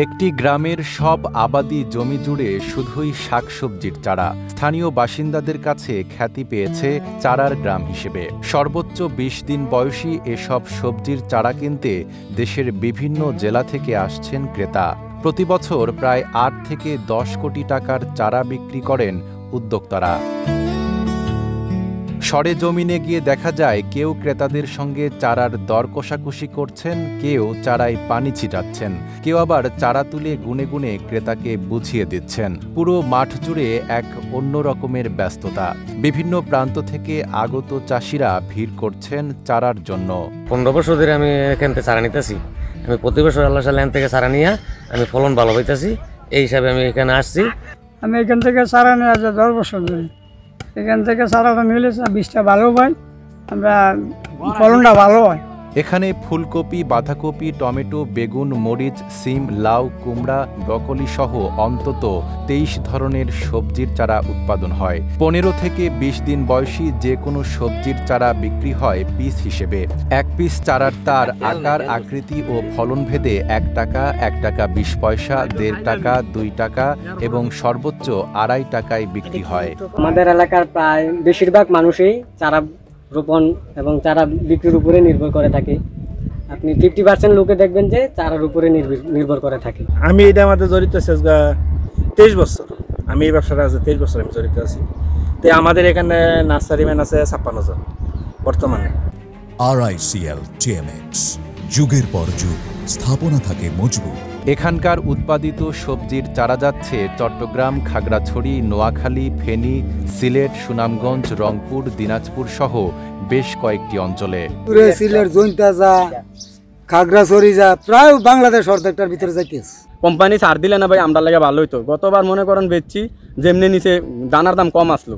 একটি গ্রামের সব আবাদি জমি জুড়ে শুধুই শাকসবজির চারা। স্থানীয় বাসিন্দাদের কাছে খ্যাতি পেয়েছে চারার গ্রাম হিসেবে। সর্বোচ্চ ২০ দিন বয়সী এসব সবজির চারা কিনতে দেশের বিভিন্ন জেলা থেকে আসছেন ক্রেতা। প্রতিবছর প্রায় ৮ থেকে ১০ কোটি টাকার চারা বিক্রি করেন উদ্যোক্তারা। সরেজমিনে গিয়ে দেখা যায় কেউ ক্রেতাদের সঙ্গে চারার দর কষাকষি করছেন, কেউ চারায় পানি ছিটাচ্ছেন, কেউ আবার চারা তুলে গুনে গুনে ক্রেতাকে বুঝিয়ে দিচ্ছেন। পুরো মাঠ জুড়ে এক অন্য রকমের ব্যস্ততা। বিভিন্ন প্রান্ত থেকে আগত চাষিরা ভিড় করছেন চারার জন্য। 15 বছর ধরে আমি এখান থেকে চারা নিতেছি। আমি প্রতি বছর আল্লাহ সাল্লাম থেকে চারা নিয়ে আমি ফলন ভালো পাইতেছি, এই হিসাবে আমি এখানে আসছি। আমি এখান থেকে চারা নিয়ে 10 বছর ধরে এখান থেকে চারাটা নিলে বীজটা ভালো হয়, আমরা ফলনটা ভালো হয়। এখানে ফুলকপি, বাঁধাকপি, টমেটো, বেগুন, মরিচ, সিম, লাউ, কুমড়া, ব্রকলি সহ অন্তত 23 ধরনের সবজির চারা উৎপাদন হয়। 15 থেকে 20 দিন বয়সী যে কোনো সবজির চারা বিক্রি হয় পিস হিসেবে। এক পিস চারার তার আকার, আকৃতি ও ফলন ভেদে 1 টাকা, 1 টাকা 20 পয়সা, 1.5 টাকা, 2 টাকা এবং সর্বোচ্চ 2.5 টাকায় বিক্রি হয়। আমাদের এলাকার প্রায় বেশিরভাগ মানুষই চারা রোপণ এবং চারা বিক্রির উপরে নির্ভর করে থাকে। আপনি 50% লোকে দেখবেন যে চারার উপরে নির্ভর করে থাকে। আমি এটা আমাদের জড়িত আছি 23 বছর। আমি এই ব্যবসাটা আছে 23 বছর আমি জড়িত আছি। তো আমাদের এখানে নার্সারি ম্যান আছে 56 জন বর্তমানে। RICL TMX, যুগের পর যুগ স্থাপনা থাকে মজবুত। এখানকার উৎপাদিত সবজির চারা যাচ্ছে চট্টগ্রাম, খাগড়াছড়ি, নোয়াখালী, ফেনী, সিলেট, সুনামগঞ্জ, রংপুর, দিনাজপুর সহ বেশ কয়েকটি অঞ্চলে। সিলেট, জৈন্তাজা, খাগড়াছড়ি যা প্রায় বাংলাদেশ অর্ধেকটার ভিতরে যাইতেছে। কোম্পানি ছাড় দিলে না ভাই, আমরা লাগে ভালো হইতো। গতবার মনে করেন বেচছি, যেমনি নিচে দানার দাম কম আসলো।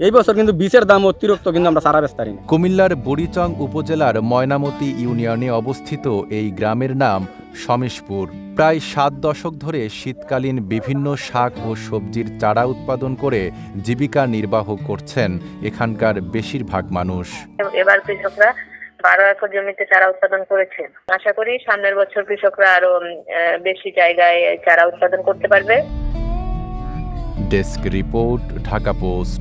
এই বছর কিন্তু বীজের দাম অতিরিক্ত, কিন্তু আমরা সারা বেচতে পারি না। কুমিল্লার বুড়িচং উপজেলার ময়নামতি ইউনিয়নে অবস্থিত এই গ্রামের নাম সমেশপুর। প্রায় 7 দশক ধরে শীতকালীন বিভিন্ন শাক ও সবজির চারা উৎপাদন করে জীবিকা নির্বাহ করছেন এখানকার বেশিরভাগ মানুষ। এবার কৃষকরা 12 একর জমিতে চারা উৎপাদন করেছে। আশা করি সামনের বছর কৃষকরা আরো বেশি জায়গায় চারা উৎপাদন করতে পারবে। Desk report, Dhaka post.